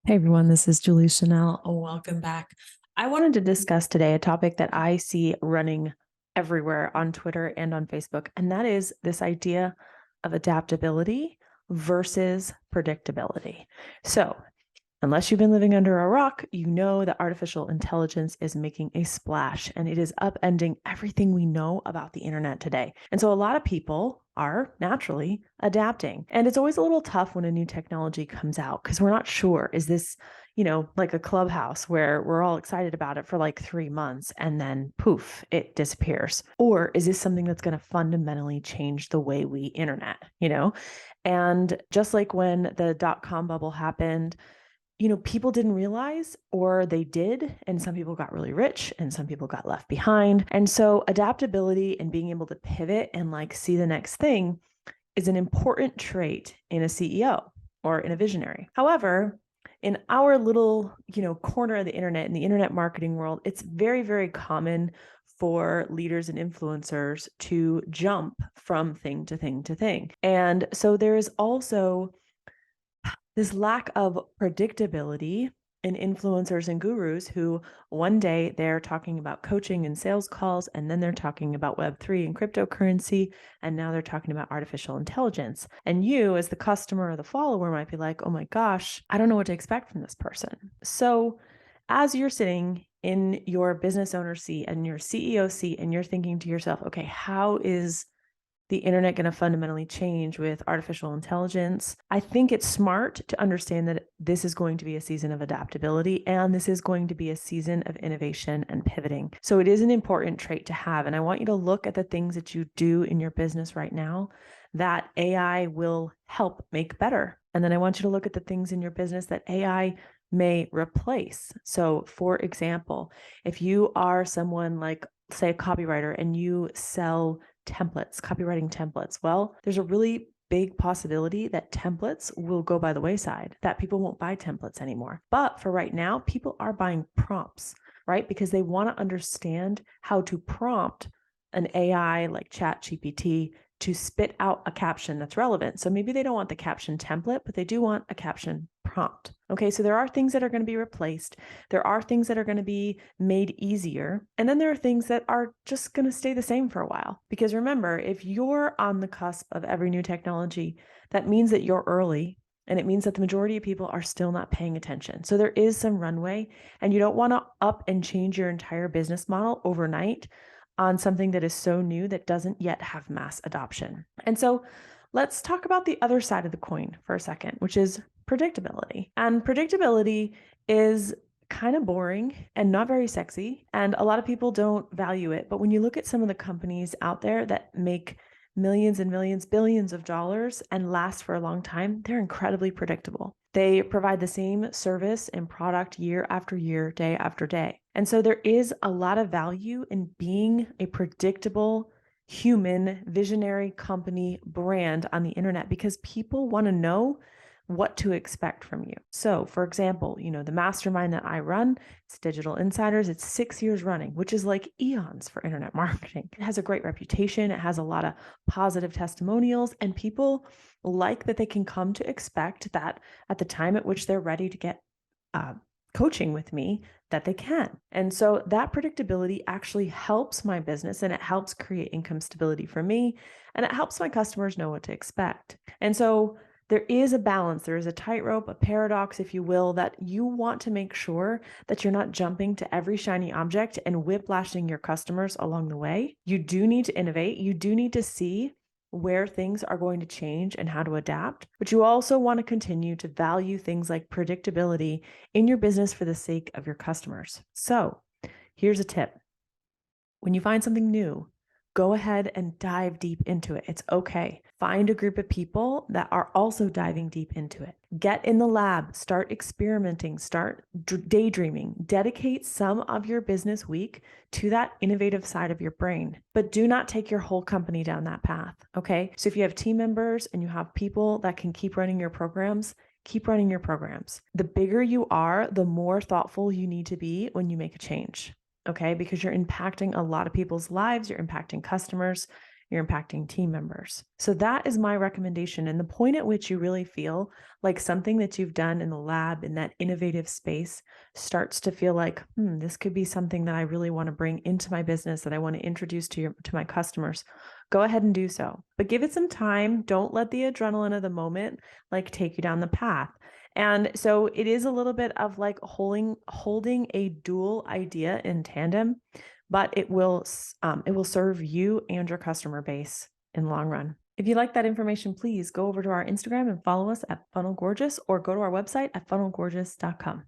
Hey everyone, this is Julie Chanel. Welcome back. I wanted to discuss today a topic that I see running everywhere on Twitter and on Facebook, and that is this idea of adaptability versus predictability. So, unless you've been living under a rock, you know that artificial intelligence is making a splash and it is upending everything we know about the internet today. And so a lot of people are naturally adapting. And it's always a little tough when a new technology comes out because we're not sure, is this, like a clubhouse where we're all excited about it for like 3 months and then poof, it disappears? Or is this something that's going to fundamentally change the way we internet? And just like when the dot-com bubble happened, people didn't realize, or they did, and some people got really rich and some people got left behind. And so adaptability and being able to pivot and like see the next thing is an important trait in a CEO or in a visionary. However, in our little, corner of the internet, in the internet marketing world, it's very, very common for leaders and influencers to jump from thing to thing to thing. And so there is also this lack of predictability in influencers and gurus who one day they're talking about coaching and sales calls, and then they're talking about Web3 and cryptocurrency, and now they're talking about artificial intelligence. And you, as the customer or the follower, might be like, oh my gosh, I don't know what to expect from this person. So as you're sitting in your business owner seat and your CEO seat, and you're thinking to yourself, okay, how is the internet going to fundamentally change with artificial intelligence? I think it's smart to understand that this is going to be a season of adaptability, and this is going to be a season of innovation and pivoting. So it is an important trait to have. And I want you to look at the things that you do in your business right now that AI will help make better. And then I want you to look at the things in your business that AI may replace. So for example, if you are someone like, say, a copywriter, and you sell templates, copywriting templates, well, there's a really big possibility that templates will go by the wayside, that people won't buy templates anymore. But for right now, people are buying prompts, right? Because they want to understand how to prompt an AI like ChatGPT to spit out a caption that's relevant. So maybe they don't want the caption template, but they do want a caption prompt. Okay, so there are things that are going to be replaced. There are things that are going to be made easier. And then there are things that are just going to stay the same for a while. Because remember, if you're on the cusp of every new technology, that means that you're early. And it means that the majority of people are still not paying attention. So there is some runway, and you don't want to up and change your entire business model overnight on something that is so new that doesn't yet have mass adoption. And so let's talk about the other side of the coin for a second, which is predictability. And predictability is kind of boring and not very sexy, and a lot of people don't value it. But when you look at some of the companies out there that make millions and millions, billions of dollars and last for a long time, they're incredibly predictable. They provide the same service and product year after year, day after day. And so there is a lot of value in being a predictable human visionary company brand on the internet, because people want to know what to expect from you. So for example, the mastermind that I run, it's Digital Insiders. It's 6 years running, which is like eons for internet marketing. It has a great reputation. It has a lot of positive testimonials, and people like that they can come to expect that at the time at which they're ready to get coaching with me, that they can. And so that predictability actually helps my business, and it helps create income stability for me, and it helps my customers know what to expect. And so there is a balance, there is a tightrope, a paradox, if you will, that you want to make sure that you're not jumping to every shiny object and whiplashing your customers along the way. You do need to innovate. You do need to see where things are going to change and how to adapt, but you also want to continue to value things like predictability in your business for the sake of your customers. So here's a tip. When you find something new, go ahead and dive deep into it. It's okay. Find a group of people that are also diving deep into it. Get in the lab, start experimenting, start daydreaming. Dedicate some of your business week to that innovative side of your brain, but do not take your whole company down that path, okay? So if you have team members and you have people that can keep running your programs, keep running your programs. The bigger you are, the more thoughtful you need to be when you make a change. Okay, because you're impacting a lot of people's lives, you're impacting customers, you're impacting team members. So that is my recommendation. And the point at which you really feel like something that you've done in the lab in that innovative space starts to feel like, this could be something that I really want to bring into my business, that I want to introduce to my customers, go ahead and do so. But give it some time. Don't let the adrenaline of the moment like take you down the path. And so it is a little bit of like holding a dual idea in tandem, but it will serve you and your customer base in the long run. If you like that information, please go over to our Instagram and follow us at Funnel Gorgeous, or go to our website at funnelgorgeous.com.